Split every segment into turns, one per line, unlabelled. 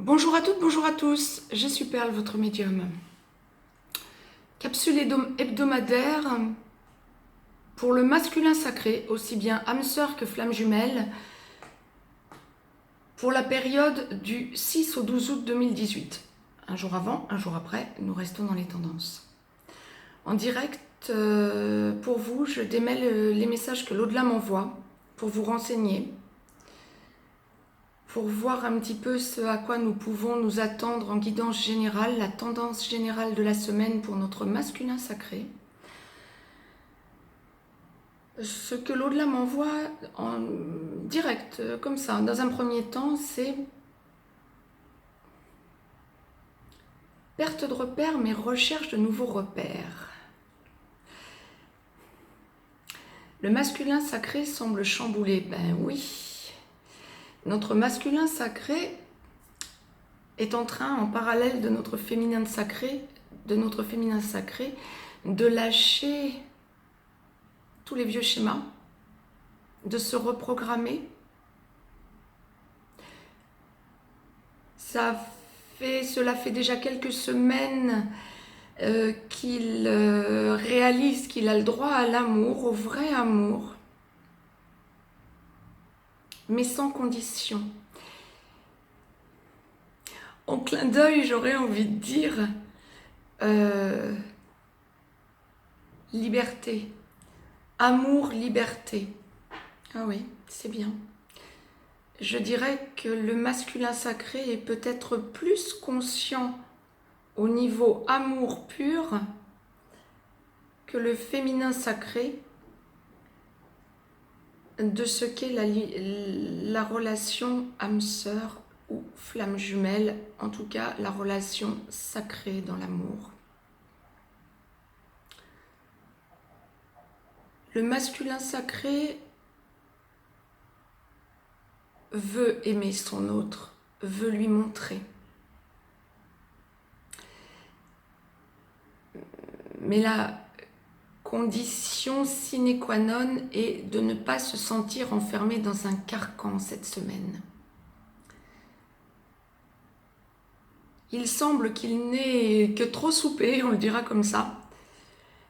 Bonjour à toutes, bonjour à tous, je suis Perle, votre médium. Capsule hebdomadaire pour le masculin sacré, aussi bien âme sœur que flamme jumelle, pour la période du 6 au 12 août 2018. Un jour avant, un jour après, nous restons dans les tendances. En direct, pour vous, je démêle les messages que l'au-delà m'envoie pour vous renseigner, pour voir un petit peu ce à quoi nous pouvons nous attendre en guidance générale, la tendance générale de la semaine pour notre masculin sacré. Ce que l'au-delà m'envoie en direct, comme ça, dans un premier temps, c'est perte de repères, mais recherche de nouveaux repères. Le masculin sacré semble chamboulé. Ben oui. Notre masculin sacré est en train, en parallèle de notre féminin sacré, de lâcher tous les vieux schémas, de se reprogrammer. Cela fait déjà quelques semaines qu'il réalise qu'il a le droit à l'amour, au vrai amour, mais sans condition. En clin d'œil, j'aurais envie de dire liberté, amour, liberté. Ah oui, c'est bien. Je dirais que le masculin sacré est peut-être plus conscient au niveau amour pur que le féminin sacré de ce qu'est la relation âme-sœur ou flamme jumelle, en tout cas la relation sacrée dans l'amour. Le masculin sacré veut aimer son autre, veut lui montrer. Mais la condition sine qua non est de ne pas se sentir enfermé dans un carcan cette semaine. Il semble qu'il n'ait que trop soupé, on le dira comme ça,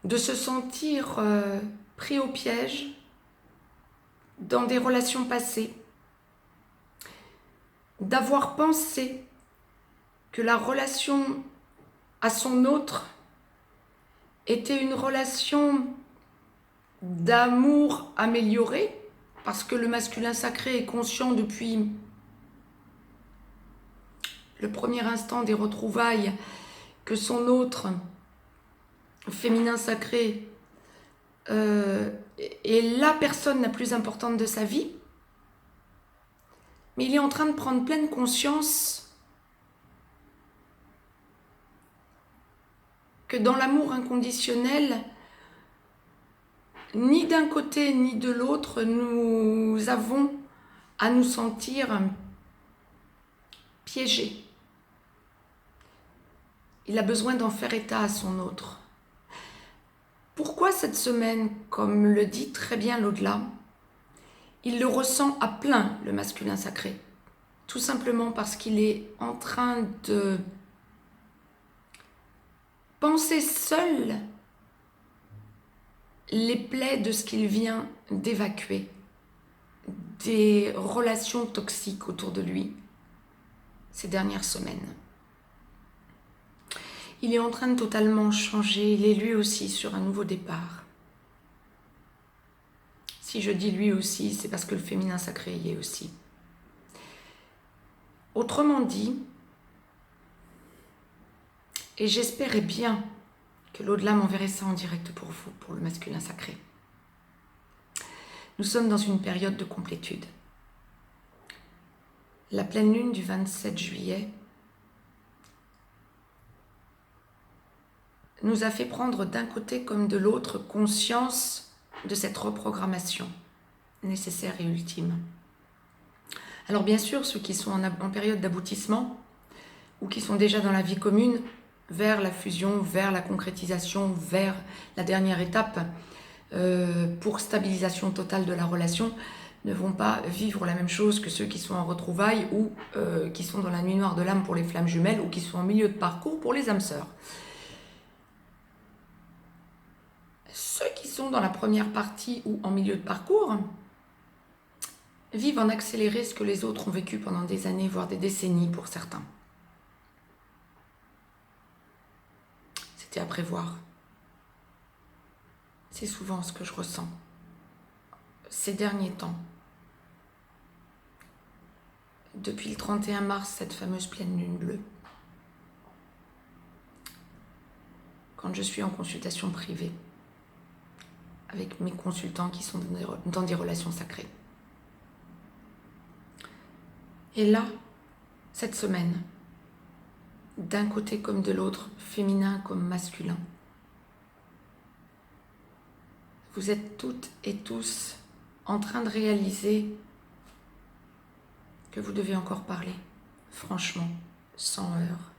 de se sentir pris au piège dans des relations passées, d'avoir pensé que la relation à son autre était une relation d'amour amélioré, parce que le masculin sacré est conscient depuis le premier instant des retrouvailles que son autre féminin sacré est la personne la plus importante de sa vie, mais il est en train de prendre pleine conscience que dans l'amour inconditionnel, ni d'un côté ni de l'autre, nous avons à nous sentir piégés. Il a besoin d'en faire état à son autre. Pourquoi cette semaine, comme le dit très bien l'au-delà, il le ressent à plein, le masculin sacré? Tout simplement parce qu'il est en train de penser seul les plaies de ce qu'il vient d'évacuer, des relations toxiques autour de lui ces dernières semaines. Il est en train de totalement changer, il est lui aussi sur un nouveau départ. Si je dis lui aussi, c'est parce que le féminin sacré y est aussi. Autrement dit, et j'espérais bien que l'au-delà m'enverrait ça en direct pour vous, pour le masculin sacré. Nous sommes dans une période de complétude. La pleine lune du 27 juillet nous a fait prendre d'un côté comme de l'autre conscience de cette reprogrammation nécessaire et ultime. Alors bien sûr, ceux qui sont en période d'aboutissement ou qui sont déjà dans la vie commune, vers la fusion, vers la concrétisation, vers la dernière étape pour stabilisation totale de la relation, ne vont pas vivre la même chose que ceux qui sont en retrouvailles ou qui sont dans la nuit noire de l'âme pour les flammes jumelles ou qui sont en milieu de parcours pour les âmes sœurs. Ceux qui sont dans la première partie ou en milieu de parcours vivent en accéléré ce que les autres ont vécu pendant des années, voire des décennies pour certains. C'était à prévoir. C'est souvent ce que je ressens ces derniers temps. Depuis le 31 mars, cette fameuse pleine lune bleue. Quand je suis en consultation privée avec mes consultants qui sont dans des relations sacrées. Et là, cette semaine, d'un côté comme de l'autre, féminin comme masculin, vous êtes toutes et tous en train de réaliser que vous devez encore parler, franchement, sans heurts.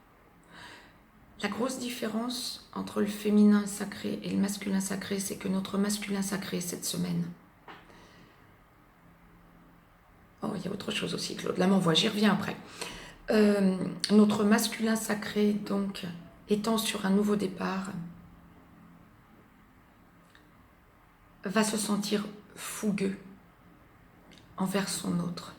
La grosse différence entre le féminin sacré et le masculin sacré, c'est que notre masculin sacré cette semaine... Oh, il y a autre chose aussi, Claude, là m'envoie, j'y reviens après. Notre masculin sacré, donc, étant sur un nouveau départ, va se sentir fougueux envers son autre.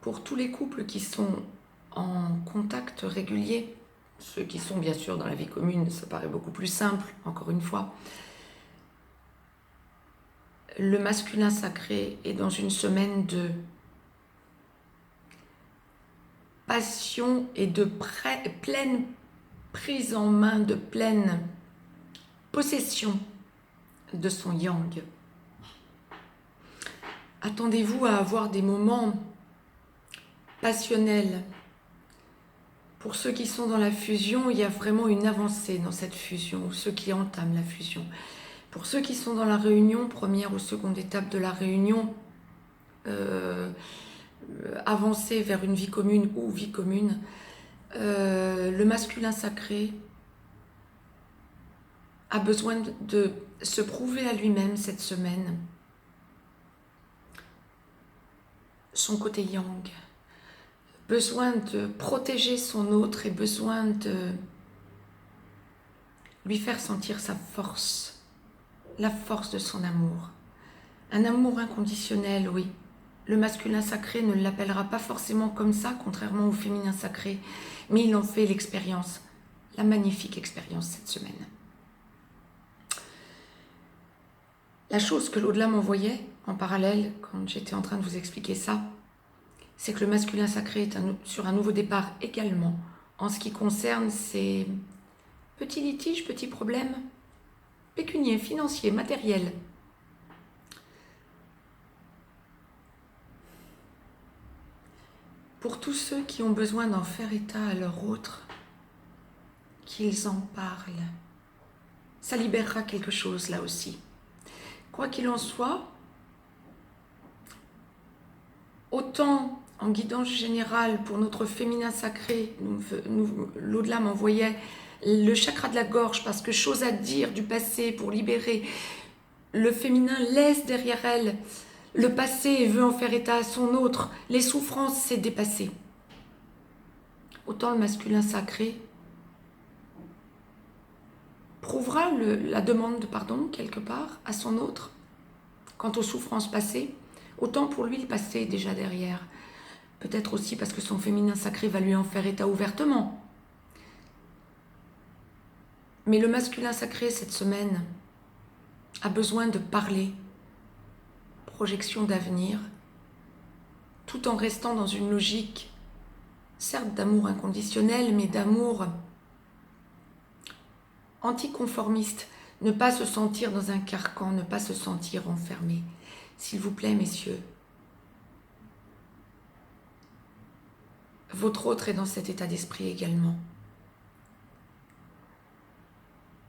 Pour tous les couples qui sont en contact régulier, ceux qui sont bien sûr dans la vie commune, ça paraît beaucoup plus simple, encore une fois. Le masculin sacré est dans une semaine de passion et de pleine prise en main, de pleine possession de son yang. Attendez-vous à avoir des moments passionnels. Pour ceux qui sont dans la fusion, il y a vraiment une avancée dans cette fusion, ou ceux qui entament la fusion. Pour ceux qui sont dans la réunion, première ou seconde étape de la réunion, avancer vers une vie commune ou vie commune, le masculin sacré a besoin de se prouver à lui-même cette semaine son côté yang, besoin de protéger son autre et besoin de lui faire sentir sa force, la force de son amour. Un amour inconditionnel, oui. Le masculin sacré ne l'appellera pas forcément comme ça, contrairement au féminin sacré, mais il en fait l'expérience, la magnifique expérience cette semaine. La chose que l'au-delà m'envoyait en parallèle, quand j'étais en train de vous expliquer ça, c'est que le masculin sacré est sur un nouveau départ également, en ce qui concerne ces petits litiges, petits problèmes pécuniaires, financiers, matériels. Pour tous ceux qui ont besoin d'en faire état à leur autre, qu'ils en parlent. Ça libérera quelque chose là aussi. Quoi qu'il en soit, autant en guidance générale pour notre féminin sacré, l'au-delà m'envoyait le chakra de la gorge parce que chose à dire du passé pour libérer. Le féminin laisse derrière elle le passé et veut en faire état à son autre. Les souffrances, c'est dépassé. Autant le masculin sacré prouvera la demande de pardon quelque part à son autre quant aux souffrances passées, autant pour lui le passé est déjà derrière. Peut-être aussi parce que son féminin sacré va lui en faire état ouvertement. Mais le masculin sacré cette semaine a besoin de parler, projection d'avenir, tout en restant dans une logique, certes d'amour inconditionnel, mais d'amour anticonformiste, ne pas se sentir dans un carcan, ne pas se sentir enfermé. S'il vous plaît, messieurs, votre autre est dans cet état d'esprit également.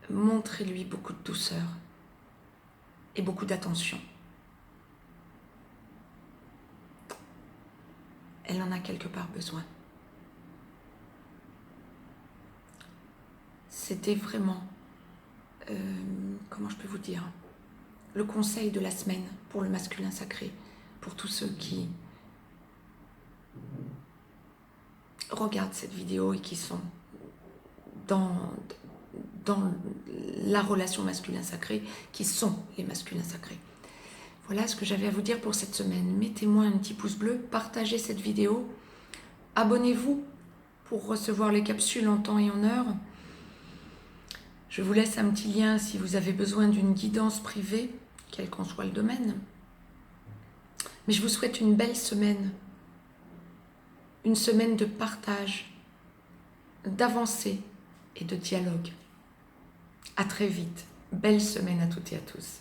Montrez-lui beaucoup de douceur et beaucoup d'attention. Elle en a quelque part besoin. C'était vraiment, comment je peux vous dire, le conseil de la semaine pour le masculin sacré, pour tous ceux qui regardent cette vidéo et qui sont dans la relation masculin sacré, qui sont les masculins sacrés. Voilà ce que j'avais à vous dire pour cette semaine. Mettez-moi un petit pouce bleu, partagez cette vidéo, abonnez-vous pour recevoir les capsules en temps et en heure. Je vous laisse un petit lien si vous avez besoin d'une guidance privée, quel qu'en soit le domaine. Mais je vous souhaite une belle semaine, une semaine de partage, d'avancée et de dialogue. À très vite. Belle semaine à toutes et à tous.